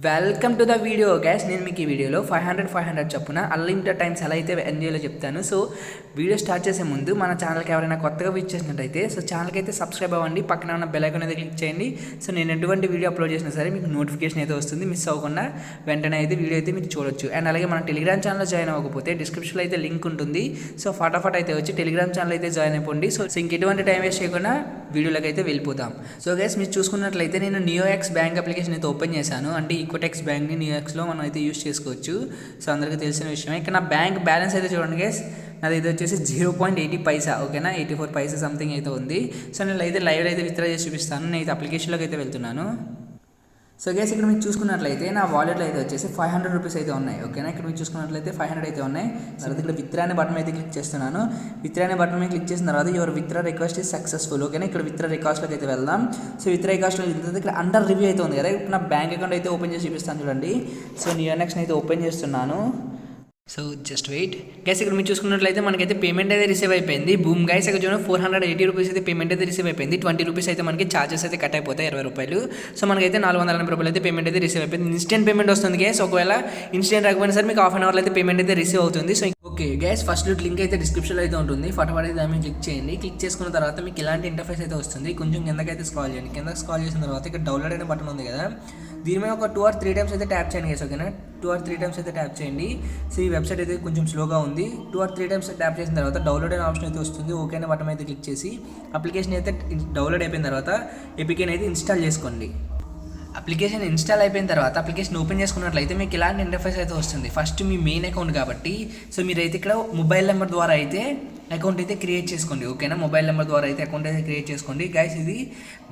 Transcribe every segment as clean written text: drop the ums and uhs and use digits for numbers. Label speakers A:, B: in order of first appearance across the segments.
A: Welcome to the video gas. నేను మీకు ఈ వీడియోలో 500 చొప్పున అన్లిమిటెడ్ టైమ్స్ ఎలా అయితే ఎంజాయ్లో చెప్తాను. సో వీడియో స్టార్ట్ చేసే ముందు మన ఛానల్కి ఎవరైనా కొత్తగా విచ్ చేసినట్టయితే ఛానల్కి అయితే సబ్స్క్రైబ్ అవ్వండి, పక్కన ఉన్న బెల్ ఐకాన్ అయితే క్లిక్ చేయండి. సో నేను ఎటువంటి వీడియో అప్లోడ్ చేసినా సరే మీకు నోటిఫికేషన్ అయితే వస్తుంది. మిస్ అవ్వకుండా వెంటనే అయితే వీడియో అయితే మీరు చూడొచ్చు. అండ్ అలాగే మన టెలిగ్రామ్ ఛానల్లో జాయిన్ అవ్వకపోతే డిస్క్రిప్షన్లో అయితే లింక్ ఉంటుంది. సో ఫటాఫట్ అయితే వచ్చి టెలిగ్రామ్ ఛానల్ అయితే జాయిన్ అయిపోండి. సో ఇంకెటువంటి టైం వేస్ట్ చేయకుండా వీడియోలోకి అయితే వెళ్ళిపోతాం. సో గైస్ మీరు చూసుకున్నట్లయితే నేను నియోఎక్స్ బ్యాంక్ అప్లికేషన్ అయితే ఓపెన్ చేశాను. అంటే ఈక్విటెక్స్ బ్యాంక్ని నియోఎక్స్లో మనం అయితే యూస్ చేసుకోవచ్చు. సో అందరికీ తెలిసిన విషయమే. ఇక్కడ నా బ్యాంక్ బ్యాలెన్స్ అయితే చూడండి గైస్, నాది ఇది వచ్చేసి 0.80 పైసా, ఓకేనా, 84 పైసా సంథింగ్ అయితే ఉంది. సో నేను అయితే లైవ్లో అయితే విత్డ్రా చేసి చూపిస్తాను. నేను అయితే అప్లికేషన్లోకి అయితే వెళ్తున్నాను. సో గైస్ ఇక్కడ మీరు చూసుకున్నట్లయితే నా వాలెట్లో అయితే వచ్చేసి 500 రూపీస్ అయితే ఉన్నాయి, ఓకేనా. ఇక్కడ మీరు చూసుకున్నట్లయితే 500 అయితే ఉన్నాయి. తర్వాత ఇక్కడ విత్డ్రా అనే బటన్ అయితే క్లిక్ చేస్తున్నాను. విత్డ్రా అనే బటన్ మీద క్లిక్ చేసిన తర్వాత your withdraw request is successful, ఓకేనా. ఇక్కడ విత్డ్రా రిక్వెస్ట్లోకి అయితే వెళ్దాం. సో విత్డ్రా రిక్వెస్ట్లో ఇక్కడ అండర్ రివ్యూ అయితే ఉంది కదా. ఇప్పుడు నా బ్యాంక్ అకౌంట్ అయితే ఓపెన్ చేసి చూపిస్తాను చూడండి. సో నియోఎక్స్ అయితే ఓపెన్ చేస్తున్నాను. So just wait guys. ఇక్కడ మీరు చూసుకున్నట్లయితే మనకైతే పేమెంట్ అయితే రిసీవ్ అయిపోయింది. Boom guys. ఇక్కడ చూడండి 480 రూపీస్ అయితే పేమెంట్ అయితే రిసీవ్ అయిపోయింది. 20 రూపీస్ అయితే మనకి చార్జెస్ అయితే కట్ అయిపోతాయి, 20 రూపాయలు. సో మనకైతే 480 రూపాయలు అయితే పేమెంట్ అయితే రిసీవ్ అయిపోయింది. ఇన్స్టెంట్ పేమెంట్ వస్తుంది గైస్. ఒకవేళ ఇన్స్టెంట్ రాకపోయినా సరే మీకు హాఫ్ అన్ అవర్లో అయితే పేమెంట్ అయితే రిసీవ్ అవుతుంది. So okay guys, first link అయితే డిస్క్రిప్షన్లో అయితే ఉంటుంది. ఫటాఫట్ అయితే దాన్ని క్లిక్ చేయండి. క్లిక్ చేసుకున్న తర్వాత మీకు ఇలాంటి ఇంటర్ఫేస్ అయితే వస్తుంది. కొంచెం కిందకైతే స్క్రాల్ చేయండి. కింద స్క్రాల్ చేసిన తర్వాత ఇక్కడ డౌన్లోడ్ అనే బటన్ ఉంది కదా, దీని మీద ఒక 2 or 3 టైమ్స్ అయితే ట్యాప్ చేయండి గైస్, ఓకేనా. 2 or 3 టైమ్స్ అయితే ట్యాప్ చేయండి. సో ఈ వెబ్సైట్ అయితే కొంచెం స్లోగా ఉంది. 2 or 3 టైమ్స్ ట్యాప్ చేసిన తర్వాత డౌన్లోడ్ అనే ఆప్షన్ అయితే వస్తుంది. ఓకేనా బటన్ అయితే క్లిక్ చేసి అప్లికేషన్ అయితే డౌన్లోడ్ అయిపోయిన తర్వాత ఏపీకేని అయితే ఇన్స్టాల్ చేసుకోండి. అప్లికేషన్ ఇన్స్టాల్ అయిపోయిన తర్వాత అప్లికేషన్ ఓపెన్ చేసుకున్నట్లయితే మీకు ఇలాంటి ఇంటర్ఫేస్ అయితే వస్తుంది. ఫస్ట్ మీ మెయిన్ అకౌంట్ కాబట్టి సో మీరైతే ఇక్కడ మొబైల్ నెంబర్ ద్వారా అయితే అకౌంట్ అయితే క్రియేట్ చేసుకోండి, ఓకేనా. మొబైల్ నెంబర్ ద్వారా అయితే అకౌంట్ అయితే క్రియేట్ చేసుకోండి గైస్. ఇది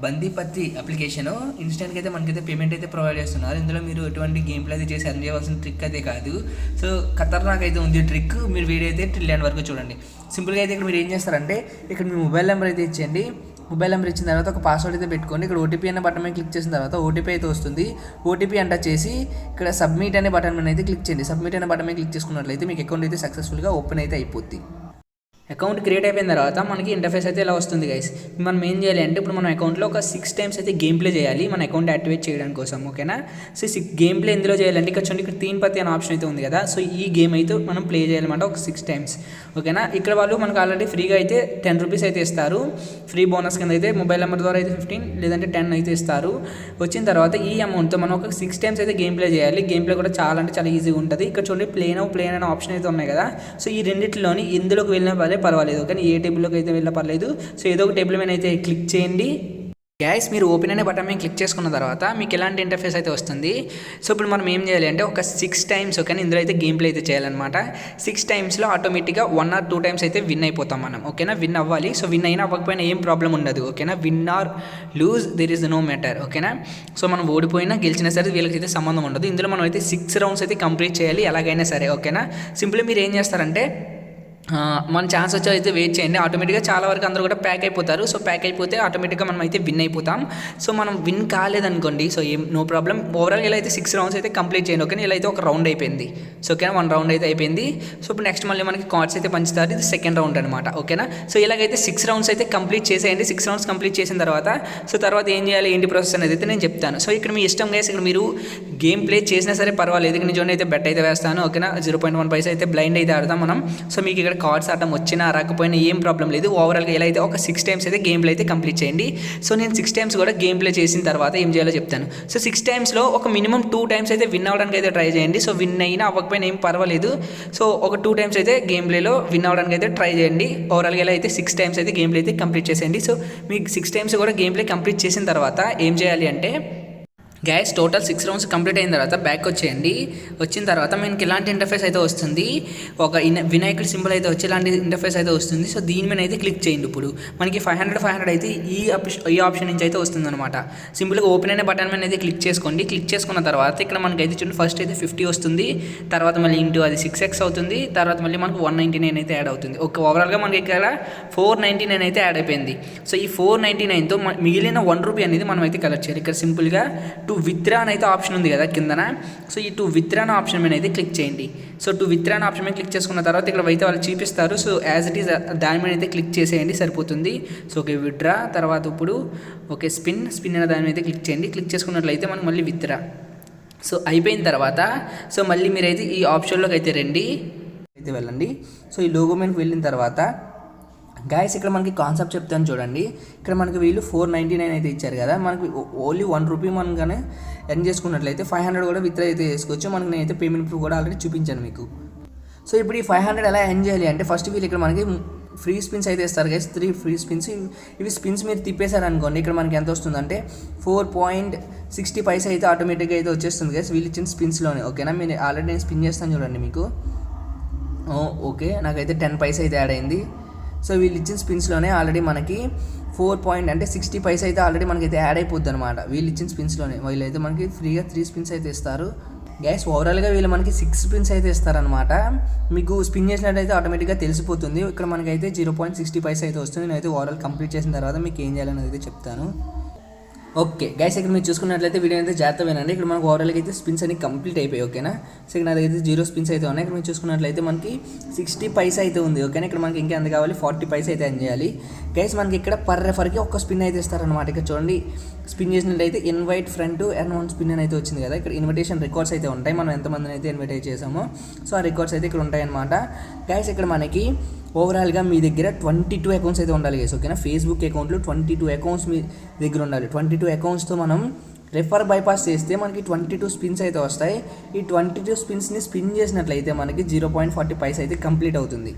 A: బందీపత్తి అప్లికేషన్. ఇన్స్టెంట్గా అయితే మనకైతే పేమెంట్ అయితే ప్రొవైడ్ చేస్తున్నారు. ఇందులో మీరు ఎటువంటి గేమ్ ప్లే అయితే చేసి అర్న్ చేయవలసిన ట్రిక్ అయితే కాదు. సో ఖతర్నాక్ అయితే ఉంది ట్రిక్. మీరు వీడియో అయితే ట్రిలియన్ వరకు చూడండి. సింపుల్గా అయితే ఇక్కడ మీరు ఏం చేస్తారంటే ఇక్కడ మీ మొబైల్ నెంబర్ అయితే ఇచ్చేయండి. మొబైల్ నెంబర్ ఇచ్చిన తర్వాత ఒక పాస్వర్డ్ అయితే పెట్టుకోండి. ఇక్కడ ఓటీపీ అనే బటన్ మీద క్లిక్ చేసిన తర్వాత ఓటీపీ అయితే వస్తుంది. ఓటీపీ ఎంటర్ చేసి ఇక్కడ సబ్మిట్ అనే బటన్ మీద అయితే క్లిక్ చేయండి. సబ్మిట్ అనే బటన్ మీద క్లిక్ చేసుకున్నట్లయితే మీకు అకౌంట్ అయితే సక్సెస్ఫుల్గా ఓపెన్ అయితే అయిపోద్ది. అకౌంట్ క్రియేట్ అయిపోయిన తర్వాత మనకి ఇంటర్ఫేస్ అయితే ఇలా వస్తుంది గైస్. మనం ఏం చేయాలి అంటే ఇప్పుడు మన అకౌంట్లో ఒక 6 టైమ్స్ అయితే గేమ్ ప్లే చేయాలి మన అకౌంట్ యాక్టివేట్ చేయడం కోసం, ఓకేనా. సో గేమ్ ప్లే ఎందులో చేయాలంటే ఇక్కడ చూడండి, ఇక్కడ తీన్ పత్తి అనే ఆప్షన్ అయితే ఉంది కదా. సో ఈ గేమ్ అయితే మనం ప్లే చేయాలన్నమాట ఒక 6 టైమ్స్, ఓకేనా. ఇక్కడ వాళ్ళు మనకు ఆల్రెడీ ఫ్రీగా అయితే 10 రూపీస్ అయితే ఇస్తారు. ఫ్రీ బోనస్ కింద అయితే మొబైల్ నెంబర్ ద్వారా అయితే 15 లేదంటే 10 అయితే ఇస్తారు. వచ్చిన తర్వాత ఈ అమౌంట్తో మనం ఒక 6 టైమ్స్ అయితే గేమ్ ప్లే చేయాలి. గేమ్ ప్లే కూడా చాలా అంటే చాలా ఈజీగా ఉంటుంది. ఇక్కడ చూడండి ప్లేన్ అనే ఆప్షన్ అయితే ఉన్నాయి కదా. సో ఈ రెండింటిలోని ఎందులోకి వెళ్ళినా పర్వాలేదు, కానీ ఏ టేబుల్లోకి అయితే వెళ్ళ పర్లేదు. సో ఏదో ఒక టేబుల్ మీద అయితే క్లిక్ చేయండి గైస్. మీరు ఓపెన్ అనే బటన్ మీద క్లిక్ చేసుకున్న తర్వాత మీకు ఎలాంటి ఇంటర్ఫేస్ అయితే వస్తుంది. సో ఇప్పుడు మనం ఏం చేయాలి అంటే ఒక 6 టైమ్స్, ఓకేనా, ఇందులో అయితే గేమ్ ప్లే అయితే చేయాలన్నమాట. 6 టైమ్స్లో ఆటోమేటిక్గా 1 or 2 టైమ్స్ అయితే విన్ అయిపోతాం మనం, ఓకేనా. విన్ అవ్వాలి. సో విన్ అయినా అవ్వకపోయినా ఏం ప్రాబ్లం ఉండదు, ఓకేనా. Win or lose there is no matter, ఓకేనా. సో మనం ఓడిపోయినా గెలిచినా సరే వీళ్ళకి అయితే సంబంధం ఉండదు. ఇందులో మనం అయితే 6 రౌండ్స్ అయితే కంప్లీట్ చేయాలి ఎలాగైనా సరే, ఓకేనా. సింపుల్గా మీరు ఏం చేస్తారంటే మన ఛాన్స్ వచ్చి అయితే వెయిట్ చేయండి. ఆటోమేటిక్గా చాలా వరకు అందరూ కూడా ప్యాక్ అయిపోతారు. సో ప్యాక్ అయిపోతే ఆటోమేటిక్గా మనం అయితే విన్ అయిపోతాం. సో మనం విన్ కాలేదనుకోండి, సో ఏం నో ప్రాబ్లం. ఓవరాల్ ఇలా అయితే 6 రౌండ్స్ అయితే కంప్లీట్ చేయండి, ఓకేనా. ఇలా అయితే ఒక రౌండ్ అయిపోయింది. సో ఓకేనా, 1 రౌండ్ అయితే అయిపోయింది. సో ఇప్పుడు నెక్స్ట్ మళ్ళీ మనకి కార్డ్స్ అయితే పంచుతారు. ఇది సెకండ్ రౌండ్ అనమాట, ఓకేనా. సో ఇలాగైతే 6 రౌండ్స్ అయితే కంప్లీట్ చేసేయండి. 6 రౌండ్స్ కంప్లీట్ చేసిన తర్వాత సో తర్వాత ఏం చేయాలి, ఏంటి ప్రాసెస్ అనేది అయితే నేను చెప్తాను. సో ఇక్కడ మీ ఇష్టం గైస్. ఇక్కడ మీరు గేమ్ ప్లే చేసినా సరే పర్వాలేదు. ఇక్కడ నిజంగా అయితే బెట్ అయితే వేస్తాను, ఓకేనా. 0.1 పైసా అయితే బ్లైండ్ అయితే ఆడతాం మనం. సో మీకు ఇక్కడ కార్డ్స్ ఆడటం వచ్చినా రాకపోయినా ఏం ప్రాబ్లం లేదు. ఓవరాల్గా ఎలా అయితే ఒక 6 టైమ్స్ అయితే గేమ్ ప్లే అయితే కంప్లీట్ చేయండి. సో నేను 6 టైమ్స్ కూడా గేమ్ ప్లే చేసిన తర్వాత ఏం చేయాలో చెప్తాను. సో 6 టైమ్స్లో ఒక మినిమం 2 టైమ్స్ అయితే విన్ అవ్వడానికి అయితే ట్రై చేయండి. సో విన్ అయినా అవ్వకపోయినా ఏం పర్వాలేదు. సో ఒక 2 టైమ్స్ అయితే గేమ్ ప్లేలో విన్ అవ్వడానికి అయితే ట్రై చేయండి. ఓవరాల్గా ఎలా అయితే 6 టైమ్స్ అయితే గేమ్ ప్లే అయితే కంప్లీట్ చేసేయండి. సో మీకు 6 టైమ్స్ కూడా గేమ్ ప్లే కంప్లీట్ చేసిన తర్వాత ఏం చేయాలి అంటే గైస్, టోటల్ 6 రౌండ్స్ కంప్లీట్ అయిన తర్వాత బ్యాక్ వచ్చేయండి. వచ్చిన తర్వాత మనకి ఇలాంటి ఇంటర్ఫేస్ అయితే వస్తుంది. ఒక వినాయకుడి సింబల్ అయితే వచ్చి ఇలాంటి ఇంటర్ఫేస్ అయితే వస్తుంది. సో దీని మీద అయితే క్లిక్ చేయండి. ఇప్పుడు మనకి 500 అయితే ఈ ఆప్షన్ నుంచి అయితే వస్తుంది అనమాట. సింపుల్గా ఓపెన్ అయిన బటన్ మీద అయితే క్లిక్ చేసుకోండి. క్లిక్ చేసుకున్న తర్వాత ఇక్కడ మనకి అయితే చూడండి ఫస్ట్ అయితే 50 వస్తుంది. తర్వాత మళ్ళీ ఇంటూ అది 6x అవుతుంది. తర్వాత మళ్ళీ మనకు 199 అయితే యాడ్ అవుతుంది. ఓవరాల్గా మనకి ఇక్కడ 499 అయితే యాడ్ అయిపోయింది. సో ఈ 499తో మిగిలిన 1 రూపీ అనేది మనం అయితే కలెక్ట్ చేయాలి. ఇక్కడ సింపుల్గా టు విత్డ్రా అని అయితే ఆప్షన్ ఉంది కదా కిందన. సో ఈ టు విత్డ్రా అనే ఆప్షన్ మీద అయితే క్లిక్ చేయండి. సో టు విత్డ్రా అనే ఆప్షన్ మీద క్లిక్ చేసుకున్న తర్వాత ఇక్కడ అయితే వాళ్ళు చూపిస్తారు. సో యాజ్ ఇట్ ఈస్ దాని మీద అయితే క్లిక్ చేసేయండి, సరిపోతుంది. సో ఓకే విత్డ్రా తర్వాత ఇప్పుడు ఓకే స్పిన్ అనే దాని మీద క్లిక్ చేయండి. క్లిక్ చేసుకున్నట్లయితే మనకు మళ్ళీ విత్డ్రా. సో అయిపోయిన తర్వాత సో మళ్ళీ మీరైతే ఈ ఆప్షన్లోకి అయితే రండి, అయితే వెళ్ళండి. సో ఈ లోగో మీదకి వెళ్ళిన తర్వాత గాయస్ ఇక్కడ మనకి కాన్సెప్ట్ చెప్తాను చూడండి. ఇక్కడ మనకి వీళ్ళు 499 అయితే ఇచ్చారు కదా, మనకి ఓన్లీ 1 రూపీ మనగానే ఎర్న్ చేసుకున్నట్లయితే 500 కూడా విత్డ్రా అయితే చేసుకోవచ్చు. మనకి నేనైతే పేమెంట్ ప్రూఫ్ కూడా ఆల్రెడీ చూపించాను మీకు. సో ఇప్పుడు ఈ 500 ఎలా ఎర్న్ చేయాలి అంటే ఫస్ట్ వీళ్ళు ఇక్కడ మనకి ఫ్రీ స్పిన్స్ అయితే ఇస్తారు గైస్, 3 ఫ్రీ స్పిన్స్. ఇవి స్పిన్స్ మీరు తిప్పేశారు అనుకోండి, ఇక్కడ మనకి ఎంత వస్తుందంటే 4.60 పైసా అయితే ఆటోమేటిక్గా అయితే వచ్చేస్తుంది గైస్ వీళ్ళు ఇచ్చిన స్పిన్స్లోనే. ఓకేనా, మీరు ఆల్రెడీ నేను స్పిన్ చేస్తాను చూడండి మీకు. ఓకే, నాకైతే 10 పైసా అయితే యాడ్ అయింది. సో వీళ్ళు ఇచ్చిన స్పిన్స్లోనే ఆల్రెడీ మనకి 4.60 పైసా అయితే ఆల్రెడీ మనకైతే యాడ్ అయిపోద్ది అనమాట. వీళ్ళు ఇచ్చిన స్పిన్స్లోనే వీళ్ళైతే మనకి ఫ్రీగా 3 స్పిన్స్ అయితే ఇస్తారు గ్యాస్. ఓవరాల్గా వీళ్ళు మనకి 6 స్పిన్స్ అయితే ఇస్తారనమాట. మీకు స్పిన్ చేసినట్టయితే ఆటోమేటిక్గా తెలిసిపోతుంది. ఇక్కడ మనకైతే 0.60 పైసా అయితే వస్తుంది. నేనైతే ఓవరాల్ కంప్లీట్ చేసిన తర్వాత మీకు ఏం చేయాలని అయితే చెప్తాను. ఓకే గైస్, ఇక్కడ మీరు చూసుకున్నట్లయితే వీడియో అయితే జాగ్రత్త వినండి. ఇక్కడ మనకు ఓవరాల్గా అయితే స్పిన్స్ అన్ని కంప్లీట్ అయిపోయి. ఓకేనా, సో ఇక్కడ నా దగ్గర 0 స్పిన్స్ అయితే ఉన్నాయి. ఇక్కడ మీరు చూసుకున్నట్లయితే మనకి 60 పైసా అయితే ఉంది. ఓకేనా, ఇక్కడ మనకి ఇంకా ఎంత కావాలి, 40 పైసా అయితే ఎర్న్ చేయాలి గైస్. మనకి ఇక్కడ పర్ రెఫర్కి ఒక్క స్పిన్ అయితే ఇస్తారనమాట. ఇక్కడ చూడండి, స్పిన్ చేసినట్లయితే invite friend to earn 1 spin అని అయితే వచ్చింది కదా. ఇక్కడ ఇన్విటేషన్ రికార్డ్స్ అయితే ఉంటాయి, మనం ఎంతమందిని అయితే ఇన్వైట్ చేసామో సో ఆ రికార్డ్స్ అయితే ఇక్కడ ఉంటాయన్నమాట గైస్. ఇక్కడ మనకి ఓవరాల్గా మీ దగ్గర 22 అకౌంట్స్ అయితే ఉండాలి గైస్. ఓకేనా, ఫేస్బుక్ అకౌంట్లో 22 అకౌంట్స్ మీ దగ్గర ఉండాలి. 22 అకౌంట్స్తో మనం రెఫర్ బైపాస్ చేస్తే మనకి 22 స్పిన్స్ అయితే వస్తాయి. ఈ 22 స్పిన్స్ని స్పిన్ చేసినట్లయితే మనకి 0.40 పైసా అయితే కంప్లీట్ అవుతుంది.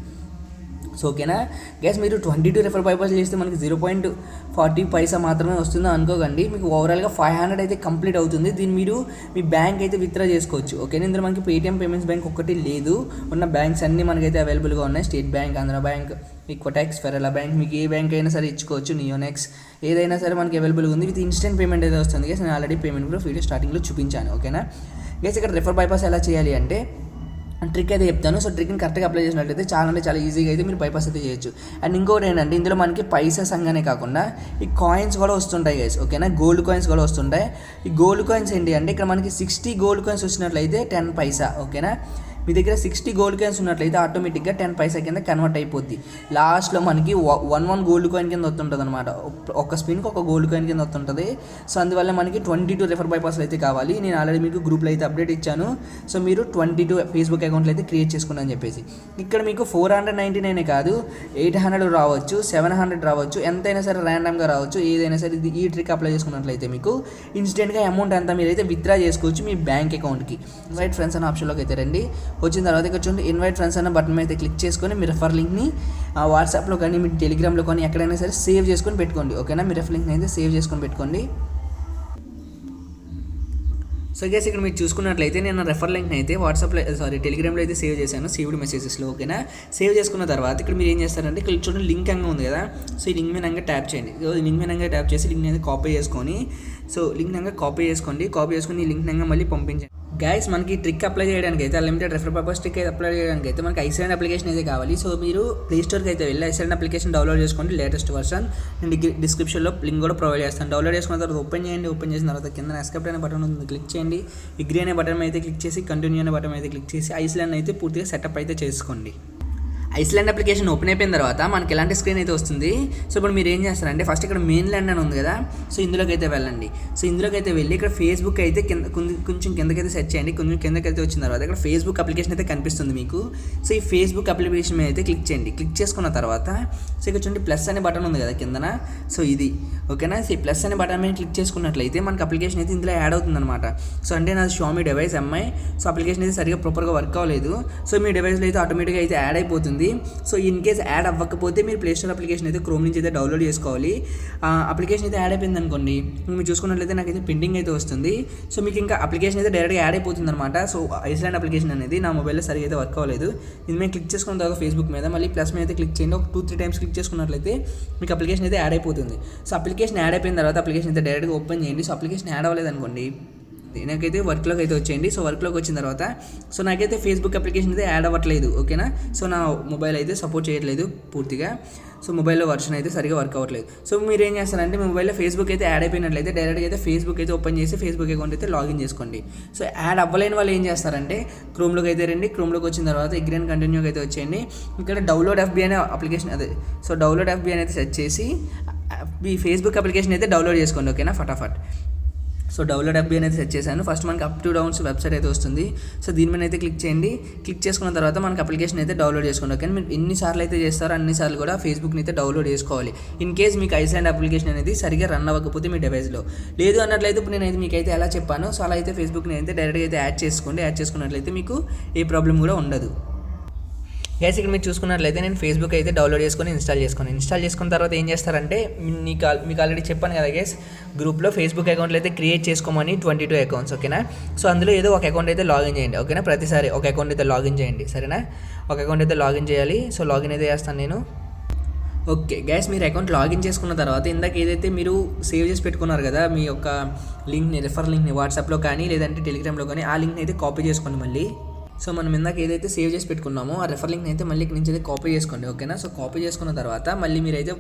A: సో ఓకేనా గైస్, మీరు 22 రెఫర్ బైపాస్ చేస్తే మనకి 0.40 పైసా మాత్రమే వస్తుందో అనుకోకండి. మీకు ఓవరాల్గా 500 అయితే కంప్లీట్ అవుతుంది. దీన్ని మీరు మీ బ్యాంక్ అయితే విత్డ్రా చేసుకోవచ్చు. ఓకేనా, ఇందులో మనకి పేటీఎం పేమెంట్స్ బ్యాంక్ ఒక్కటి లేదు, ఉన్న బ్యాంక్స్ అన్నీ మనకైతే అవైలబుల్గా ఉన్నాయి. State bank, Andhra bank, Equitas, federal bank, మీకు ఏ బ్యాంక్ అయినా సరే ఇచ్చుకోవచ్చు. నియోనెక్స్ ఏదైనా సరే మనకి అవైలబుల్గా ఉంది. విత్ ఇన్స్టెంట్ పేమెంట్ అయితే వస్తుంది గైస్. నేను ఆల్రెడీ పేమెంట్ కూడా వీడియో స్టార్టింగ్లో చూపించాను. ఓకేనా గైస్, ఇక్కడ రెఫర్ బైపాస్ ఎలా చేయాలి అంటే ట్రిక్ అయితే చెప్తాను. సో ట్రిక్ని కరెక్ట్గా అప్లై చేసినట్లయితే చాలా అంటే చాలా ఈజీగా అయితే మీరు బైపాస్ అయితే చేయొచ్చు. అండ్ ఇంకోటి ఏంటంటే ఇందులో మనకి పైసా సంగానే కాకుండా ఈ కాయిన్స్ కూడా వస్తుంటాయి గైస్. ఓకేనా, గోల్డ్ కాయిన్స్ కూడా వస్తుంటాయి. ఈ గోల్డ్ కాయిన్స్ ఏంటి అంటే ఇక్కడ మనకి 60 గోల్డ్ కాయిన్స్ వచ్చినట్లయితే 10 పైసా. ఓకేనా, మీ దగ్గర 60 గోల్డ్ కాయిన్స్ ఉన్నట్లయితే ఆటోమేటిక్గా 10 పైసా కింద కన్వర్ట్ అయిపోద్ది. లాస్ట్లో మనకి 1 గోల్డ్ కాయిన్ కింద వస్తుంటుంది అనమాట. ఒక స్పిన్కి ఒక గోల్డ్ కాయిన్ కింద వస్తుంటుంది. సో అందువల్ల మనకి 22 రెఫర్ బైపాస్లు అయితే కావాలి. నేను ఆల్రెడీ మీకు గ్రూప్లో అయితే అప్డేట్ ఇచ్చాను. సో మీరు 22 ఫేస్బుక్ అకౌంట్లు అయితే క్రియేట్ చేసుకుని అని చెప్పేసి. ఇక్కడ మీకు 499 కాదు, 800 రావచ్చు, 700 రావచ్చు, ఎంతైనా సరే ర్యాండమ్గా రావచ్చు. ఏదైనా సరే ఈ ట్రిక్ అప్లై చేసుకున్నట్లయితే మీకు ఇన్స్టెంట్గా అమౌంట్ అంతా మీరైతే విత్డ్రా చేసుకోవచ్చు మీ బ్యాంక్ అకౌంట్కి. రైట్ ఫ్రెండ్స్ అనే ఆప్షన్లోకి అయితే రండి. వచ్చిన తర్వాత ఇక్కడ చూడండి ఇన్వైట్ ఫ్రెండ్స్ అన్న బటన్ అయితే క్లిక్ చేసుకొని మీ రెఫర్ లింక్ని వాట్సాప్లో కానీ మీ టెలిగ్రామ్లో కానీ ఎక్కడైనా సరే సేవ్ చేసుకొని పెట్టుకోండి. ఓకేనా, మీ రెఫర్ లింక్ని అయితే సేవ్ చేసుకొని పెట్టుకోండి. సో గైస్, ఇక్కడ మీరు చూసుకున్నట్లయితే నేను రెఫర్ లింక్ని అయితే వాట్సాప్లో టెలిగ్రామ్లో అయితే సేవ్ చేశాను, సేవ్డ్ మెసేజెస్లో. ఓకేనా, సేవ్ చేసుకున్న తర్వాత ఇక్కడ మీరు ఏం చేస్తారంటే ఇక్కడ చూడండి లింక్ అంగా ఉంది కదా. సో ఈ లింక్ మీద ట్యాప్ చేయండి. లింక్ మీద ట్యాప్ చేసి లింక్ అనేది కాపీ చేసుకొని కాపీ చేసుకొని ఈ లింక్ మళ్ళీ పంపించండి. గైస్, మనకి ట్రిక్ అప్లై చేయడానికి అయితే అన్లిమిటెడ్ రెఫర్ పర్పస్ ట్రిక్ అయితే అప్లై చేయడానికి అయితే మనకి ఐస్లాండ్ అప్లికేషన్ అయితే కావాలి. సో మీరు ప్లే స్టోర్కి అయితే వెళ్ళి ఐస్లాండ్ అప్లికేషన్ డౌన్లోడ్ చేసుకోండి, లేటెస్ట్ వర్షన్. నేను డిస్క్రిప్షన్లో లింక్ కూడా ప్రొవైడ్ చేస్తాను. డౌన్లోడ్ చేసుకున్న తర్వాత ఓపెన్ చేయండి. ఓపెన్ చేసిన తర్వాత కింద ఎస్కేప్ అనే బటన్ ఉంది, క్లిక్ చేయండి. అగ్రీ అనే బటన్ అయితే క్లిక్ చేసి కంటిన్యూ అనే బటన్ అయితే క్లిక్ చేసి ఐస్లాండ్ అయితే పూర్తిగా సెటప్ అయితే చేసుకోండి. ఐస్లాండ్ అప్లికేషన్ ఓపెన్ అయిపోయిన తర్వాత మనకి ఎలాంటి స్క్రీన్ అయితే వస్తుంది. సో ఇప్పుడు మీరు ఏం చేస్తారంటే ఫస్ట్ ఇక్కడ మెయిన్ ల్యాండ్ అని ఉంది కదా, సో ఇందులోకి అయితే వెళ్ళండి. సో ఇందులోకి అయితే వెళ్ళి ఇక్కడ ఫేస్బుక్ అయితే కొంచెం కిందకైతే సెర్చ్ చేయండి. కొంచెం కిందకైతే వచ్చిన తర్వాత ఇక్కడ ఫేస్బుక్ అప్లికేషన్ అయితే కనిపిస్తుంది మీకు. సో ఈ ఫేస్బుక్ అప్లికేషన్ మీద అయితే క్లిక్ చేయండి. క్లిక్ చేసుకున్న తర్వాత సో ఇక్కడ చూడండి ప్లస్ అనే బటన్ ఉంది కదా కిందన, సో ఇది ఓకేనా. సో ఈ ప్లస్ అనే బటన్ మీద క్లిక్ చేసుకున్నట్లయితే మనకి అప్లికేషన్ అయితే ఇందులో యాడ్ అవుతుంది అనమాట. సో అంటే నాది Xiaomi device Mi. So application అయితే సరిగ్గా ప్రాపర్గా వర్క్ అవ్వలేదు. సో మీ డివైస్లో అయితే ఆటోమేటిక్గా అయితే యాడ్ అయిపోతుంది. సో ఇన్ కేస్ యాడ్ అవ్వకపోతే మీరు ప్లే స్టోర్ అప్లికేషన్ అయితే క్రోమ్ నుంచి అయితే డౌన్లోడ్ చేసుకోవాలి. అప్లికేషన్ అయితే యాడ్ అయిపోయింది అనుకోండి, మీరు చూసుకున్నట్లయితే నాకైతే పెండింగ్ అయితే వస్తుంది. సో మీకు ఇంకా అప్లికేషన్ అయితే డైరెక్ట్గా యాడ్ అయిపోతుంది అనమాట. సో ఐస్లాండ్ అప్లికేషన్ అనేది నా మొబైల్లో సరిగ్గా అయితే వర్క్ అవ్వలేదు. ఇది మేము క్లిక్ చేసుకున్న తర్వాత ఫేస్బుక్ మీద మళ్ళీ ప్లస్ మీద అయితే క్లిక్ చేయండి. ఒక 2-3 టైమ్స్ క్లిక్ చేసుకున్నట్లయితే మీకు అప్లికేషన్ అయితే యాడ్ అయిపోతుంది. సో అప్లికేషన్ యాడ్ అయిపోయిన తర్వాత అప్లికేషన్ అయితే డైరెక్ట్గా ఓపెన్ చేయండి. సో అప్లికేషన్ యాడ్ అవ్వలేదు అనుకోండి, నాకైతే వర్క్లోకి అయితే వచ్చేయండి. సో వర్క్లోకి వచ్చిన తర్వాత సో నాకైతే ఫేస్బుక్ అప్లికేషన్ అయితే యాడ్ అవ్వట్లేదు. ఓకేనా, సో నా మొబైల్ అయితే సపోర్ట్ చేయట్లేదు పూర్తిగా. సో మొబైల్లో వర్షన్ అయితే సరిగా వర్క్ అవ్వట్లేదు. సో మీరు ఏం చేస్తారంటే మీ మొబైల్లో ఫేస్బుక్ అయితే యాడ్ అయిపోయినట్లయితే డైరెక్ట్గా అయితే ఫేస్బుక్ అయితే ఓపెన్ చేసి ఫేస్బుక్ అకౌంట్ అయితే లాగిన్ చేసుకోండి. సో యాడ్ అవ్వలేని వాళ్ళు ఏం చేస్తారంటే క్రోమ్లోకి అయితే రండి. క్రోమ్లోకి వచ్చిన తర్వాత అగ్రీ అండ్ కంటిన్యూకి అయితే వచ్చేయండి. ఇక్కడ డౌన్లోడ్ ఎఫ్బీ అనే అప్లికేషన్ అదే సో డౌన్లోడ్ ఎఫ్బీ అనేది సెర్చ్ చేసి మీ ఫేస్బుక్ అప్లికేషన్ అయితే డౌన్లోడ్ చేసుకోండి. ఓకేనా, ఫటాఫట్. సో డౌన్లోడ్ యాప్ అనేది సెట్ చేశాను. ఫస్ట్ మనకి అప్ టు డౌన్స్ వెబ్సైట్ అయితే వస్తుంది. సో దీని మీద అయితే క్లిక్ చేయండి. క్లిక్ చేసుకున్న తర్వాత మనకి అప్లికేషన్ అయితే డౌన్లోడ్ చేసుకోండి. ఓకే, మీరు ఎన్నిసార్లు అయితే చేస్తారో అన్నిసార్లు కూడా ఫేస్బుక్ని అయితే డౌన్లోడ్ చేసుకోవాలి. ఇన్ కేస్ మీకు ఐస్లాండ్ అప్లికేషన్ అనేది సరిగ్గా రన్ అవ్వకపోతే మీ డివైస్లో లేదు అన్నట్లయితే ఇప్పుడు నేనైతే మీకు అయితే ఎలా చెప్పాను, సో అలా అయితే ఫేస్బుక్ని అయితే డైరెక్ట్గా అయితే యాడ్ చేసుకోండి. యాడ్ చేసుకున్నట్లయితే మీకు ఏ ప్రాబ్లం కూడా ఉండదు. గైస్ ఇక్కడ మీరు చూసుకున్నట్లయితే నేను ఫేస్బుక్ అయితే డౌన్లోడ్ చేసుకొని ఇన్స్టాల్ చేసుకున్న తర్వాత ఏం చేస్తారంటే మీకు ఆల్రెడీ చెప్పాను కదా గైస్, గ్రూప్లో ఫేస్బుక్ అకౌంట్లు అయితే క్రియేట్ చేసుకోమని 22 అకౌంట్స్. ఓకేనా, సో అందులో ఏదో ఒక అకౌంట్ అయితే లాగిన్ చేయండి. ఓకేనా, ప్రతిసారి ఒక అకౌంట్ అయితే లాగిన్ చేయండి. సరేనా, ఒక అకౌంట్ అయితే లాగిన్ చేయాలి. సో లాగిన్ అయితే చేస్తాను నేను. ఓకే గైస్, మీరు అకౌంట్ లాగిన్ చేసుకున్న తర్వాత ఇందాక ఏదైతే మీరు సేవ్ చేసి పెట్టుకున్నారు కదా మీ యొక్క లింక్ని, రెఫర్ లింక్ని వాట్సాప్లో కానీ లేదంటే టెలిగ్రామ్లో కానీ ఆ లింక్ని అయితే కాపీ చేసుకోండి మళ్ళీ. సో మనం ఇందాక ఏదైతే సేవ్ చేసి పెట్టుకున్నామో ఆ రెఫర్ లింక్ని అయితే మళ్ళీ ఇక్కడ నుంచి అయితే కాపీ చేసుకోండి. ఓకేనా, సో కాపీ చేసుకున్న తర్వాత మళ్ళీ మీరైతే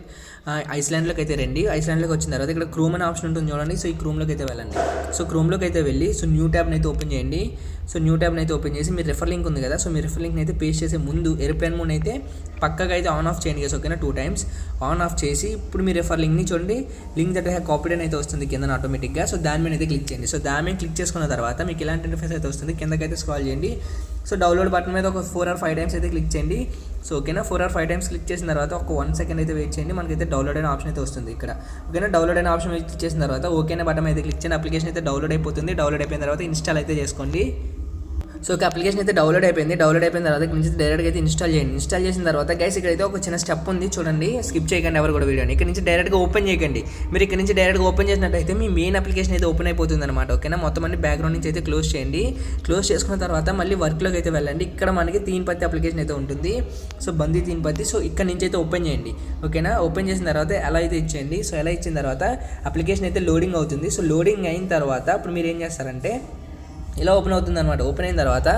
A: ఐస్లాండ్లోకి అయితే రండి. ఐస్లాండ్లోకి వచ్చిన తర్వాత ఇక్కడ క్రోమ్ అనే ఆప్షన్ ఉంటుంది చూడండి. సో ఈ క్రోమ్లోకి అయితే వెళ్ళండి. సో క్రోమ్లోకి అయితే వెళ్ళి సో న్యూ ట్యాబ్ని అయితే ఓపెన్ చేయండి. సో న్యూ ట్యాబ్ని అయితే ఓపెన్ చేసి మీరు రెఫర్ లింక్ ఉంది కదా, సో మీ రెఫర్ లింక్ని అయితే పేస్ట్ చేసే ముందు ఏరోప్లేన్ మోడ్ అయితే పక్కగా అయితే ఆన్ ఆఫ్ చేయండి. ఓకేనా, 2 times ఆన్ ఆఫ్ చేసి ఇప్పుడు మీ రెఫర్ లింక్ని చూడండి, లింక్ దట్ హ్యావ్ కాపీడ్ అని అయితే వస్తుంది కింద ఆటోమేటిక్గా. సో దాని మీద అయితే క్లిక్ చేయండి. సో దాని మీద క్లిక్ చేసుకున్న తర్వాత మీకు ఇలాంటి ఇంటర్ఫేస్ అయితే వస్తుంది. కిందకైతే స్క్రాల్ చేయండి. సో డౌన్లోడ్ బటన్ మీద ఒక 4 or 5 times అయితే క్లిక్ చేయండి. సో ఓకేనా, 4 or 5 times క్లిక్ చేసిన తర్వాత ఒక 1 second అయితే వెయిట్ చేయండి. మనకైతే డౌన్లోడ్ అయిన ఆప్షన్ అయితే వస్తుంది ఇక్కడ. ఓకేనా, డౌన్లోడ్ అయిన ఆప్షన్ క్లిక్ చేసిన తర్వాత ఓకేనా బటన్ అయితే క్లిక్ చేయండి. అప్లికేషన్ అయితే డౌన్లోడ్ అయిపోతుంది. డౌన్లోడ్ అయిపోయిన తర్వాత ఇన్స్టాల్ అయితే చేసుకోండి. సో ఒక అప్లికేషన్ అయితే డౌన్లోడ్ అయిపోయింది. డౌన్లోడ్ అయిపోయిన తర్వాత ఇక్కడ నుంచి డైరెక్ట్గా అయితే ఇన్స్టాల్ చేయండి. ఇన్స్టాల్ చేసిన తర్వాత గైస్ ఇక్కడైతే ఒక చిన్న స్టెప్ ఉంది చూడండి, స్కిప్ చేయకండి ఎవరు కూడా వీడియోని. ఇక్కడ నుంచి డైరెక్ట్గా ఓపెన్ చేయకండి. మీరు ఇక్కడ నుంచి డైరెక్ట్గా ఓపెన్ చేసినట్టయితే మీ మెయిన్ అప్లికేషన్ అయితే ఓపెన్ అయిపోతుంది అనమాట. ఓకేనా, మొత్తం అన్ని బ్యాక్గ్రౌండ్ నుంచి అయితే క్లోజ్ చేయండి. క్లోజ్ చేసుకున్న తర్వాత మళ్ళీ వర్క్లోకి అయితే వెళ్ళండి. ఇక్కడ మనకి తీన్ పత్తి అప్లికేషన్ అయితే ఉంటుంది. సో బందీ తీన్ పత్తి. సో ఇక్కడ నుంచి అయితే ఓపెన్ చేయండి. ఓకేనా, ఓపెన్ చేసిన తర్వాత ఎలా అయితే ఇచ్చేయండి. సో ఎలా ఇచ్చిన తర్వాత అప్లికేషన్ అయితే లోడింగ్ అవుతుంది. సో లోడింగ్ అయిన తర్వాత ఇప్పుడు మీరు ఏం చేస్తారంటే ఇలా ఓపెన్ అవుతుంది అనమాట. ఓపెన్ అయిన తర్వాత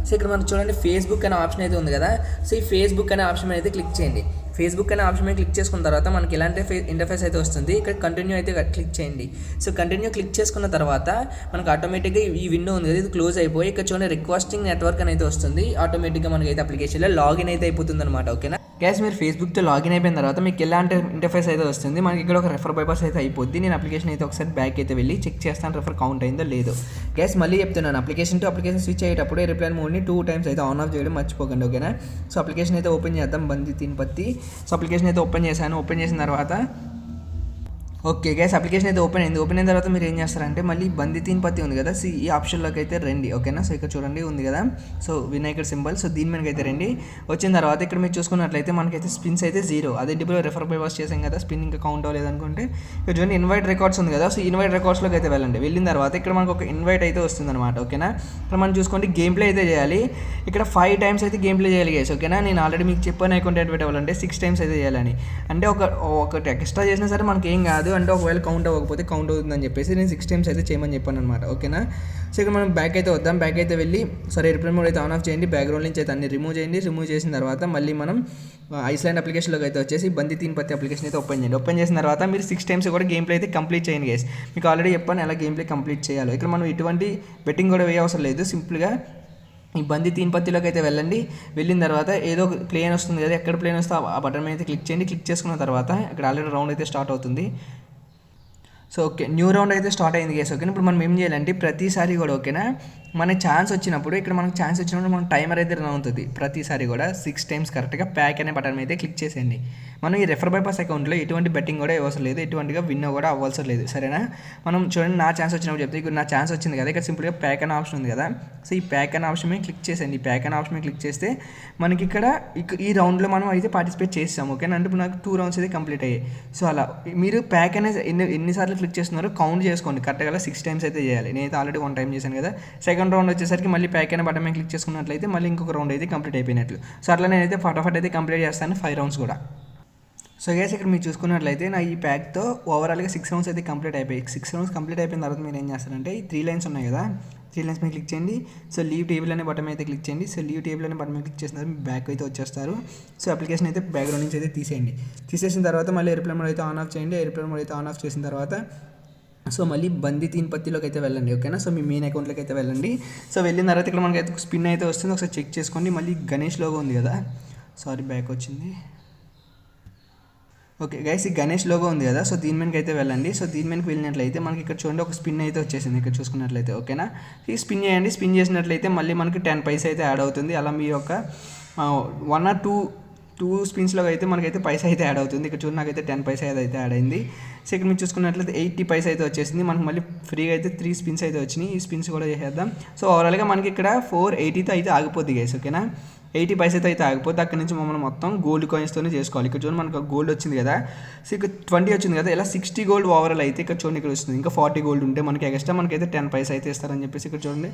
A: సో ఇక్కడ మనకు చూడండి ఫేస్బుక్ అనే ఆప్షన్ అయితే ఉంది కదా. సో ఈ ఫేస్బుక్ అనే ఆప్షన్ అయితే క్లిక్ చేయండి. ఫేస్బుక్ అనే ఆప్షన్ మీద క్లిక్ చేసుకున్న తర్వాత మనకి ఇలాంటి ఇంటర్ఫేస్ అయితే వస్తుంది. ఇక్కడ కంటిన్యూ అయితే క్లిక్ చేయండి. సో కంటిన్యూ క్లిక్ చేసుకున్న తర్వాత మనకు ఆటోమేటిక్గా ఈ విండో ఉంది కదా, ఇది క్లోజ్ అయిపోయి ఇక్కడ చూడండి రిక్వెస్టింగ్ నెట్వర్క్ అని అయితే వస్తుంది. ఆటోమేటిక్గా మనకి అయితే అప్లికేషన్లో లాగిన్ అయితే అయిపోతుంది అనమాట. ఓకేనా గ్యాస్, మీరు ఫేస్బుక్తో లాగిన్ అయిపోయిన తర్వాత మీకు ఎలాంటి ఇంటర్ఫేస్ అయితే వస్తుంది. మనకి ఇక్కడ ఒక రెఫర్ బైపాస్ అయితే అయిపోద్ది. నేను అప్లికేషన్ అయితే ఒకసారి బ్యాక్ అయితే వెళ్ళి చెక్ చేస్తాను రెఫర్ కౌంట్ అయిందో లేదో. గ్యాస్ మళ్ళీ చెప్తున్నాను, అప్లికేషన్ టు అప్లికేషన్ స్విచ్ అయ్యేటప్పుడు ఏరోప్లేన్ మోడ్ని 2 times అయితే ఆన్ ఆఫ్ చేయడం మర్చిపోకండి. ఓకేనా, సో అప్లికేషన్ అయితే ఓపెన్ చేద్దాం బందీ తీన్ పత్తి. సో అప్లికేషన్ అయితే ఓపెన్ చేశాను. ఓపెన్ చేసిన తర్వాత ఓకే గైస్, అప్లికేషన్ అయితే ఓపెన్ అయింది. ఓపెన్ అయిన తర్వాత మీరు ఏం చేస్తారంటే మళ్ళీ బందీ తీన్ పత్తి ఉంది కదా, సో ఈ ఆప్షన్లోకి అయితే రండి. ఓకేనా, సో ఇక్కడ చూడండి ఉంది కదా, సో వినాయకుడి సింబల్. సో దీని మీదకి అయితే రండి. వచ్చిన తర్వాత ఇక్కడ మీరు చూసుకున్నట్లయితే మనకైతే స్పిన్స్ అయితే 0. అదే ఇప్పుడు రెఫర్ బై వాస్ చేసాం కదా, స్పిన్ ఇంకా కౌంట్ అవ్వలేదు అనుకుంటే ఇక్కడ చూడండి ఇన్వైట్ రికార్డ్స్ ఉంది కదా. సో ఇన్వైట్ రికార్డ్స్లోకి అయితే వెళ్ళండి. వెళ్ళిన తర్వాత ఇక్కడ మనకు ఒక ఇన్వైట్ అయితే వస్తుంది అనమాట. ఓకేనా, ఇక్కడ మనం చూసుకోండి గేమ్ ప్లే అయితే చేయాలి. ఇక్కడ 5 times అయితే గేమ్ ప్లే చేయాలి గైస్. ఓకేనా, నేను ఆల్రెడీ మీకు చెప్పాను అకౌంట్ యాక్టివేట్ అవ్వాలంటే 6 times అయితే చేయాలని. అంటే ఒకటి ఎక్స్ట్రా చేసినా సరే మనకి ఏం కాదు. అంటే ఒకవేళ కౌంట్ అవ్వకపోతే కౌంట్ అవుతుందని చెప్పేసి నేను 6 times అయితే చేయమని చెప్పాను అనమాట. ఓకేనా, సో ఇక్కడ మనం బ్యాక్ అయితే వద్దాం. బ్యాక్ అయితే వెళ్ళి సరే ఎయిర్ప్లేన్ మోడ్ అయితే ఆన్ ఆఫ్ చేయండి. బ్యాక్గ్రౌండ్ నుంచి అయితే అన్ని రిమూవ్ చేయండి. రిమూవ్ చేసిన తర్వాత మళ్ళీ మనం ఐస్లాండ్ అప్లికేషన్లోకి అయితే వచ్చేసి బందీ తీన్ పత్తి అప్లికేషన్ అయితే ఓపెన్ చేయండి. ఓపెన్ చేసిన తర్వాత మీరు 6 times కూడా గేమ్ ప్లే అయితే కంప్లీట్ చేయండి గైస్. మీకు ఆల్రెడీ చెప్పాను ఎలా గేమ్ ప్లే కంప్లీట్ చేయాలో. ఇక్కడ మనం ఎటువంటి బెట్టింగ్ కూడా వేయ అవసరం లేదు. సింపుల్గా ఈ బందీ తీన్ పత్తిలోకి అయితే వెళ్ళండి. వెళ్ళిన తర్వాత ఏదో ప్లేన్ వస్తుంది కదా, ఎక్కడ ప్లేన్ వస్తే ఆ బటన్ మీద అయితే క్లిక్ చేయండి. క్లిక్ చేసుకున్న తర్వాత ఇక్కడ ఆల్రెడీ రౌండ్ అయితే స్టార్ట్ అవుతుంది. సో ఓకే, న్యూ రౌండ్ అయితే స్టార్ట్ అయింది గైస్. ఓకేనా, ఇప్పుడు మనం ఏం చేయాలంటే ప్రతిసారి కూడా ఓకేనా మనకి ఛాన్స్ వచ్చినప్పుడు ఇక్కడ మనకు ఛాన్స్ వచ్చినప్పుడు మనం టైమర్ అయితే రన్ అవుతుంది. ప్రతిసారి కూడా 6 times కరెక్ట్గా ప్యాక్ అనే బటన్ అయితే క్లిక్ చేసేయండి. మనం ఈ రెఫర్ బైపాస్ అకౌంట్లో ఎటువంటి బెట్టింగ్ కూడా ఇవ్వవసరం లేదు, ఎటువంటిగా విన్ కూడా అవ్వాల్సిన లేదు. సరేనా, మనం చూడండి నా ఛాన్స్ వచ్చినప్పుడు చెప్తే ఇక్కడ నా ఛాన్స్ వచ్చింది కదా, ఇక్కడ సింపుల్గా ప్యాక్ అనే ఆప్షన్ ఉంది కదా. సో ఈ ప్యాక్ అనే ఆప్షన్ మీద క్లిక్ చేసేయండి. ఈ ప్యాక్ అనే ఆప్షన్ మీద క్లిక్ చేస్తే మనకి ఇక్కడ ఈ రౌండ్లో మనం అయితే పార్టిసిపేట్ చేస్తాం. ఓకేనా, అంటే ఇప్పుడు నాకు 2 rounds అయితే కంప్లీట్ అయ్యాయి. సో అలా మీరు ప్యాక్ అనేది ఎన్నిసార్లు క్లిక్ చేస్తున్నారో కౌంట్ చేసుకోండి. కరెక్ట్గా 6 times అయితే చేయాలి. నేనైతే ఆల్రెడీ 1 time చేశాను కదా. సెకండ్ రౌండ్ వచ్చేసరికి మళ్ళీ ప్యాక్ అయిన బటన్ మీద క్లిక్ చేసుకున్నట్లయితే మళ్ళీ ఇంకొక రౌండ్ అయితే కంప్లీట్ అయిపోయినట్లు. సో అట్లా నేనైతే ఫటాఫట్ అయితే కంప్లీట్ చేస్తాను 5 rounds కూడా. సో గైస్ ఇక్కడ మీరు చూసుకున్నట్లయితే నా ఈ ప్యాక్తో ఓవరాల్గా 6 rounds అయితే కంప్లీట్ అయిపోయాయి. 6 rounds కంప్లీట్ అయిపోయిన తర్వాత మీరు ఏం చేస్తారంటే ఈ 3 lines ఉన్నాయి కదా, 3 lines మీద క్లిక్ చేయండి. సో లీవ్ టేబుల్ అనే బటన్ అయితే క్లిక్ చేయండి. సో లీవ్ టేబుల్ అనే బటన్ మీద క్లిక్ చేసిన తర్వాత మీ బ్యాక్ అయితే వచ్చేస్తారు. సో అప్లికేషన్ అయితే బ్యాక్గ్రౌండ్ నుంచి అయితే తీసేయండి. తీసేసిన తర్వాత మళ్ళీ ఎయిర్ప్లేన్ మోడ్ అయితే ఆన్ ఆఫ్ చేయండి. ఎయిర్ప్లేన్ మోడ్ అయితే ఆన్ ఆఫ్ చేసిన తర్వాత సో మళ్ళీ బందీ తీన్ పత్తిలోకి అయితే వెళ్ళండి. ఓకేనా, సో మీ మెయిన్ అకౌంట్లోకి అయితే వెళ్ళండి. సో వెళ్ళిన తర్వాత ఇక్కడ మనకి అయితే స్పిన్ అయితే వస్తుంది, ఒకసారి చెక్ చేసుకోండి. మళ్ళీ గణేష్ లోగో ఉంది కదా, సారీ బ్యాక్ వచ్చింది. ఓకే గైస్, ఈ గణేష్ లోగో ఉంది కదా, సో దీని మీదకి అయితే వెళ్ళండి. సో దీని మీదకి వెళ్ళినట్లయితే మనకి ఇక్కడ చూడండి ఒక స్పిన్ అయితే వచ్చేసింది ఇక్కడ చూసుకున్నట్లయితే. ఓకేనా, ఈ స్పిన్ చేయండి. స్పిన్ చేసినట్లయితే మళ్ళీ మనకి 10 పైసా అయితే యాడ్ అవుతుంది. అలా మీ యొక్క 1 or 2 స్పిన్స్లో అయితే మనకైతే పైసా అయితే యాడ్ అవుతుంది. ఇక్కడ చూడండి నాకైతే 10 పైసా అయితే యాడ్ అయింది. సో ఇక్కడ మీరు చూసుకున్నట్లయితే 80 పైసా అయితే వచ్చేసింది. మనకు మళ్ళీ ఫ్రీగా అయితే 3 స్పిన్స్ అయితే వచ్చినాయి. ఈ స్పిన్స్ కూడా చేసేద్దాం. సో ఓవరాల్గా మనకి ఇక్కడ 480తో అయితే ఆగిపోద్ది గైస్. ఓకేనా, 80 పైసతో అయితే ఆగిపోతే అక్కడ నుంచి మమ్మల్ని మొత్తం గోల్డ్ కాయిన్స్తోనే చేసుకోవాలి. ఇక్కడ చూడండి మనకు గోల్డ్ వచ్చింది కదా, సో ఇక్కడ 20 వచ్చింది కదా, ఇలా 60 గోల్డ్ ఓవరాల్ అయితే ఇక్కడ చూడండి ఇక్కడ వస్తుంది. ఇంకా 40 గోల్డ్ ఉంటే మనకి ఎక్స్ట్రా మనకైతే 10 పైసా అయితే ఇస్తారని చెప్పేసి ఇక్కడ చూడండి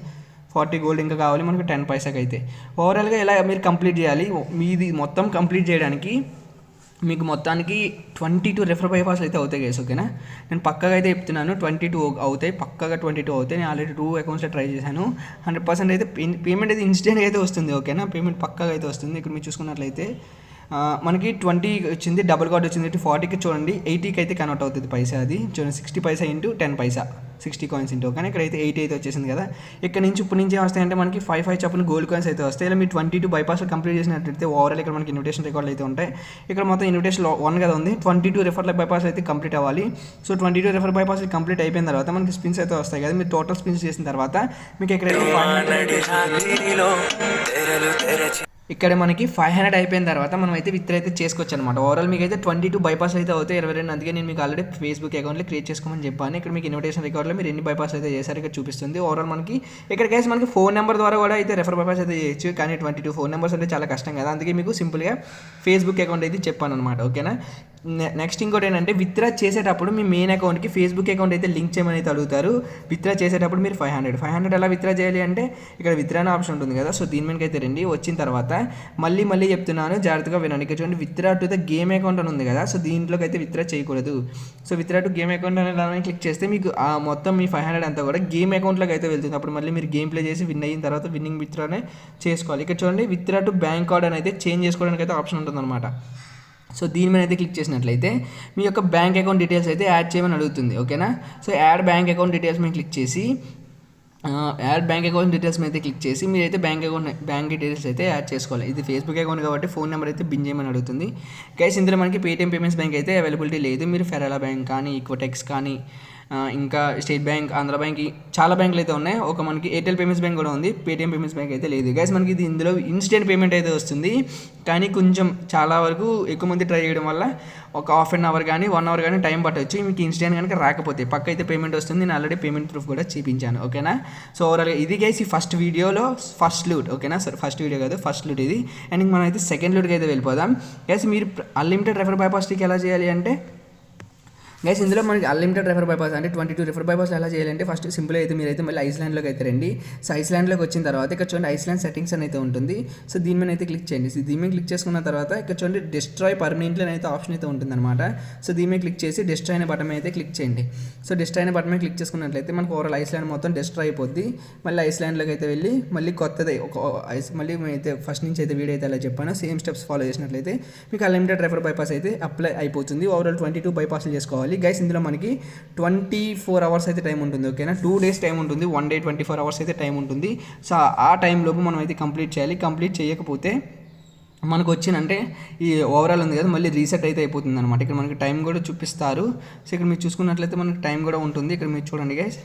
A: 40 గోల్డ్ ఇంకా కావాలి మనకు 10 పైసాకి అయితే. ఓవరాల్గా ఇలా మీరు కంప్లీట్ చేయాలి. మీది మొత్తం కంప్లీట్ చేయడానికి మీకు మొత్తానికి 22 రెఫర్ బైపాస్ అయితే అవుతాయి గైస్. ఓకేనా, నేను పక్కగా అయితే చెప్తున్నాను 22 అవుతాయి, పక్కగా 22 అవుతాయి. నేను ఆల్రెడీ 2 అకౌంట్స్లో ట్రై చేశాను. 100% అయితే పేమెంట్ అయితే ఇన్స్టెంట్గా అయితే వస్తుంది. ఓకేనా, పేమెంట్ పక్కగా అయితే వస్తుంది. ఇక్కడ మీరు చూసుకున్నట్లయితే మనకి 20 వచ్చింది, డబుల్ కార్డ్ వచ్చింది. 40కి చూడండి 80కి అయితే కన్వర్ట్ అవుతుంది పైసా. అది చూడండి 60 పైసా ఇంటూ 10 పైసా, 60 కాయిన్స్ ఇంటూ. కానీ ఇక్కడైతే 80 అయితే వచ్చేసింది కదా. ఇక్కడ నుంచి ఇప్పుడు నుంచి వస్తాయంటే మనకి 5 చప్పున గోల్డ్ కాయిన్స్ అయితే వస్తాయి. ఇలా మీరు 22 బైపాస్ కంప్లీట్ చేసినట్లయితే ఓవరాల్ ఇక్కడ మనకి ఇన్విటేషన్ రికార్డులు అయితే ఉంటాయి. ఇక్కడ మొత్తం ఇన్విటేషన్ 1 కదా ఉంది, 22 రెఫర్ బైపాస్ అయితే కంప్లీట్ అవ్వాలి. సో 22 రెఫర్ బైపాస్ కంప్లీట్ అయిపోయిన తర్వాత మనకి స్పిన్స్ అయితే వస్తాయి కదా. మీరు టోటల్ స్పిన్స్ చేసిన తర్వాత మీకు ఎక్కడైతే ఇక్కడ మనకి 500 అయిపోయిన తర్వాత మనం అయితే విత్డ్రా అయితే చేసుకోవచ్చు అనమాట. ఓవరాల్ మీకు అయితే 22 బైపాస్ అయితే అవుతాయి 22. అందుకే నేను మీకు ఆల్రెడీ ఫేస్బుక్ అకౌంట్లో క్రియేట్ చేసుకోమని చెప్పాను. ఇక్కడ మీకు ఇన్విటేషన్ రికార్డులో మీరు ఎన్ని బైపాస్ అయితే చేశారు ఇక్కడ చూపిస్తుంది. ఓవరాల్ మనకి ఇక్కడ కేసు మనకి ఫోన్ నెంబర్ ద్వారా కూడా అయితే రెఫర్ బైపాస్ అయితే చేయొచ్చు. కానీ 22 ఫోన్ నెంబర్స్ అంటే చాలా కష్టం కదా, అందుకే మీకు సింపుల్గా ఫేస్బుక్ అకౌంట్ అయితే చెప్పాను అనమాట. ఓకేనా, నెక్స్ట్ ఇంకోటి ఏంటంటే విత్డ్రా చేసేటప్పుడు మీ మెయిన్ అకౌంట్కి ఫేస్బుక్ అకౌంట్ అయితే లింక్ చేయమని అయితే అడుగుతారు. విత్డ్రా చేసేటప్పుడు మీరు 500 ఎలా విత్డ్రా చేయాలి అంటే ఇక్కడ విత్డ్రా అనే ఆప్షన్ ఉంటుంది కదా, సో దీని మీదకి అయితే రండి. వచ్చిన తర్వాత మళ్ళీ చెప్తున్నాను, జాగ్రత్తగా వినండి. ఇక్కడ చూడండి withdraw to the game account అని ఉంది కదా, సో దీంట్లోకి అయితే విత్డ్రా చేయకూడదు. So withdraw to game account అని క్లిక్ చేస్తే మీకు మొత్తం మీ 500 అంతా కూడా గేమ్ అకౌంట్లోకి అయితే వెళ్తుంది. అప్పుడు మళ్ళీ మీరు గేమ్ ప్లే చేసి విన్ అయిన తర్వాత విన్నింగ్ విత్డ్రానే చేసుకోవాలి. ఇక్కడ చూడండి విత్డ్రా టు బ్యాంక్ కార్డ్ అని అయితే చేంజ్ చేసుకోవడానికి అయితే ఆప్షన్ ఉంటుంది అనమాట. సో దీని మీద అయితే క్లిక్ చేసినట్లయితే మీ యొక్క బ్యాంక్ అకౌంట్ డీటెయిల్స్ అయితే యాడ్ చేయమని అడుగుతుంది. ఓకేనా, so add bank account details మీద క్లిక్ చేసి యాడ్ బ్యాంక్ అకౌంట్ డీటెయిల్స్ మీద క్లిక్ చేసి మీరైతే బ్యాంక్ డీటెయిల్స్ అయితే యాడ్ చేసుకోవాలి. ఇది ఫేస్బుక్ అకౌంట్ కాబట్టి ఫోన్ నెంబర్ అయితే బిన్ చేయమని అడుగుతుంది. గైస్ ఇందులో మనకి పేటీఎం పేమెంట్స్ బ్యాంక్ అయితే అవైలబిలిటీ లేదు. మీరు ఫెరాలా బ్యాంక్ కానీ, ఈక్వోటెక్స్ కానీ, ఇంకా స్టేట్ బ్యాంక్, ఆంధ్ర బ్యాంక్, చాలా బ్యాంకులు అయితే ఉన్నాయి. ఒక మనకి ఎయిర్టెల్ పేమెంట్స్ బ్యాంక్ కూడా ఉంది, పేటీఎం పేమెంట్స్ బ్యాంక్ అయితే లేదు. గైస్ మనకి ఇది ఇందులో ఇన్స్టెంట్ పేమెంట్ అయితే వస్తుంది. కానీ కొంచెం చాలా వరకు ఎక్కువ మంది ట్రై చేయడం వల్ల ఒక ½ an hour కానీ 1 hour కానీ టైం పట్టవచ్చు. మీకు ఇన్స్టెంట్ కనుక రాకపోతే పక్క అయితే పేమెంట్ వస్తుంది. నేను ఆల్రెడీ పేమెంట్ ప్రూఫ్ కూడా చూపించాను. ఓకేనా, సో ఓవరాల్గా ఇది గైస్ ఈ ఫస్ట్ వీడియోలో ఫస్ట్ లూట్. ఓకేనా, సార్ ఫస్ట్ వీడియో కాదు ఫస్ట్ లూట్ ఇది. అండ్ మనం అయితే సెకండ్ లూట్కి అయితే వెళ్ళిపోదాం. గైస్ మీరు అన్లిమిటెడ్ రెఫర్ బైపాస్కి ఎలా చేయాలి అంటే గైస్ ఇందులో మనకి అన్లిమిటెడ్ రెఫర్ బైపాస్ అంటే 22 రెఫర్ బైపాస్ ఎలా చేయాలంటే ఫస్ట్ సింపుల్ అయితే మీరైతే మళ్ళీ ఐస్లాండ్లోకి అయితే రండి. సో ఐస్లాండ్లోకి వచ్చిన తర్వాత ఇక్కడ చూడండి ఐస్లాండ్ సెట్టింగ్స్ అని అయితే ఉంటుంది. సో దీని మీద అయితే క్లిక్ చేయండి. సో దీని మీద క్లిక్ చేసుకున్న తర్వాత ఇక్కడ చూడండి డిస్ట్రాయ్ పర్మనెంట్లీ అయితే ఆప్షన్ అయితే ఉంటుంది అనమాట. సో దీని మీద క్లిక్ చేసి డిస్ట్రాయ్ అనే బటన్ అయితే క్లిక్ చేయండి. సో డిస్ట్రాయ్ అనే బటన్ మీద క్లిక్ చేసుకున్నట్లయితే మనకు ఓవరాల్ ఐస్లాండ్ మొత్తం డిస్ట్రాయ్ అయిపోద్ది. మళ్ళీ ఐస్లాండ్లోకి అయితే వెళ్ళి మళ్ళీ కొత్తది మళ్ళీ అయితే ఫస్ట్ నుంచి అయితే వీడియో అయితే అలా చెప్పాను. సేమ్ స్టెప్స్ ఫాలో చేసినట్లయితే మీకు అన్లిమిటెడ్ రెఫర్ బైపాస్ అయితే అప్లై అయిపోతుంది. ఓవరాల్ 22 బైపాస్లు చేసుకోవాలి. గైస్ ఇందులో మనకి 24 hours అయితే టైం ఉంటుంది. ఓకేనా, 2 days టైం ఉంటుంది, 1 day 24 hours అయితే టైం ఉంటుంది. సో ఆ టైంలోపు మనం అయితే కంప్లీట్ చేయాలి. కంప్లీట్ చేయకపోతే మనకు వచ్చినంటే ఈ ఓవరాల్ ఉంది కదా మళ్ళీ రీసెట్ అయితే అయిపోతుంది అనమాట. ఇక్కడ మనకి టైం కూడా చూపిస్తారు. సో ఇక్కడ మీరు చూసుకున్నట్లయితే మనకి టైం కూడా ఉంటుంది. ఇక్కడ మీరు చూడండి గైస్.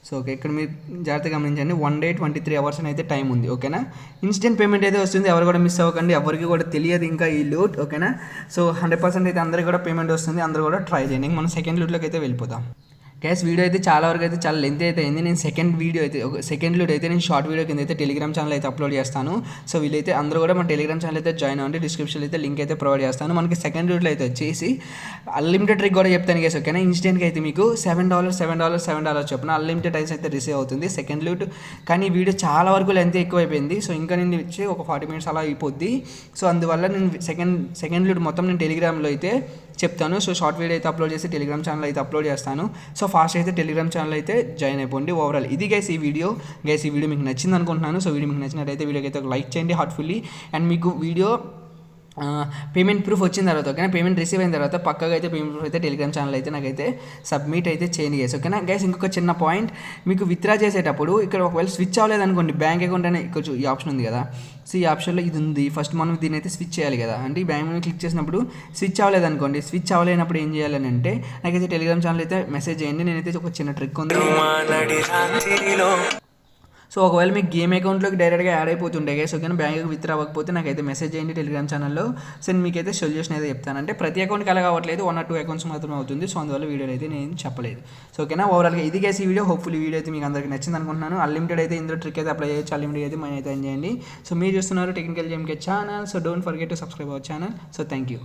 A: సో ఓకే, ఇక్కడ మీరు జాగ్రత్తగా గమనించండి 1 day 23 hours అని అయితే టైం ఉంది. ఓకేనా, ఇన్స్టెంట్ పేమెంట్ అయితే వస్తుంది. ఎవరు కూడా మిస్ అవ్వకండి, ఎవరికి కూడా తెలియదు ఇంకా ఈ లూట్. ఓకేనా, సో 100% అయితే అందరికీ కూడా పేమెంట్ వస్తుంది. అందరూ కూడా ట్రై చేయండి. మనం సెకండ్ లూట్లోకి అయితే వెళ్ళిపోదాం. గైస్ వీడియో అయితే చాలా వరకు అయితే చాలా లెంత్ అయితే అయింది. నేను సెకండ్ లూట్ అయితే నేను షార్ట్ వీడియో కింద అయితే టెలిగ్రామ్ ఛానల్ అయితే అప్లోడ్ చేస్తాను. సో వీళ్ళైతే అందరూ కూడా మన టెలిగ్రామ్ ఛానల్ అయితే జాయిన్ అవ్వండి. డిస్క్రిప్షన్లో అయితే లింక్ అయితే ప్రొవైడ్ చేస్తాను. మనకి సెకండ్ లూట్లో అయితే వచ్చేసి అన్లిమిటెడ్ ట్రిక్ కూడా చెప్తాను గైస్. ఓకేనా, ఇన్స్టెంట్గా అయితే మీకు $7 చొప్పున అన్లిమిటెడ్ టైమ్స్ అయితే రిసీవ్ అవుతుంది సెకండ్ లూట్. కానీ వీడియో చాలా వరకు లెంత్ ఎక్కువ అయిపోయింది. సో ఇంకా నేను వచ్చి ఒక 40 minutes అలా అయిపోద్ది. సో అందువల్ల నేను సెకండ్ లూట్ మొత్తం నేను టెలిగ్రామ్లో అయితే చెప్తాను. సో షార్ట్ వీడియో అయితే అప్లోడ్ చేసి టెలిగ్రామ్ ఛానల్ అయితే అప్లోడ్ చేస్తాను. సో ఫాస్ట్ అయితే టెలిగ్రామ్ ఛానల్ అయితే జాయిన్ అయిపోండి. ఓవరాల్ ఇది గైస్ ఈ వీడియో మీకు నచ్చింది అనుకుంటున్నాను. సో వీడియో మీకు నచ్చినట్టయితే వీడియోకి అయితే ఒక లైక్ చేయండి హార్ట్ఫుల్లీ. అండ్ మీకు వీడియో పేమెంట్ ప్రూఫ్ వచ్చిన తర్వాత ఓకేనా, పేమెంట్ రిసీవ్ అయిన తర్వాత పక్కగా అయితే పేమెంట్ ప్రూఫ్ అయితే టెలిగ్రామ్ ఛానల్ అయితే నాకైతే సబ్మిట్ అయితే చేయండి గైస్ ఓకేనా. గైస్ ఇంకొక చిన్న పాయింట్, మీకు విత్డ్రా చేసేటప్పుడు ఇక్కడ ఒకవేళ స్విచ్ అవ్వలేదు అనుకోండి, బ్యాంక్ అకౌంట్ అనే ఇక్కడ ఈ ఆప్షన్ ఉంది కదా, సో ఈ ఆప్షన్లో ఇది ఉంది. ఫస్ట్ మనం దీని అయితే స్విచ్ చేయాలి కదా, అంటే ఈ బ్యాంక్ మీద క్లిక్ చేసినప్పుడు స్విచ్ అవ్వలేదు అనుకోండి, స్విచ్ అవ్వలేనప్పుడు ఏం చేయాలని అంటే నాకైతే టెలిగ్రామ్ ఛానల్ అయితే మెసేజ్ చేయండి. నేనైతే ఒక చిన్న ట్రిక్ ఉంది. సో ఒకవేళ మీకు గేమ్ అకౌంట్లోకి డైరెక్ట్గా యాడ్ అయిపోతుండే గైస్ ఓకేనా, బ్యాంక్కి విత్డ్రా అవ్వకపోతే నాకైతే మెసేజ్ చేయండి టెలిగ్రామ్ ఛానల్లో. సో మీకైతే సొల్యూషన్ అయితే చెప్తాను. అంటే ప్రతి అకౌంట్కి అలా కావట్లేదు, 1 or 2 అకౌంట్స్ మాత్రమే అవుతుంది. సో అందువల్ల వీడియోలో అయితే నేను చెప్పలేదు. సో ఓకేనా, ఓవరాల్గా ఇది గైస్ ఈ వీడియో. హోప్ఫుల్లీ వీడియో అయితే మీకు అందరికీ నచ్చింది అనుకుంటున్నాను. అన్లిమిటెడ్ అయితే ఇందులో ట్రిక్ అయితే అప్లై చేయొచ్చు, అన్లిమిటెడ్ అయితే మనీ అయితే ఎంజాయ్ చేయండి. సో మీరు చూస్తున్నారు technical JMK channel. So don't forget to subscribe our channel. So thank you.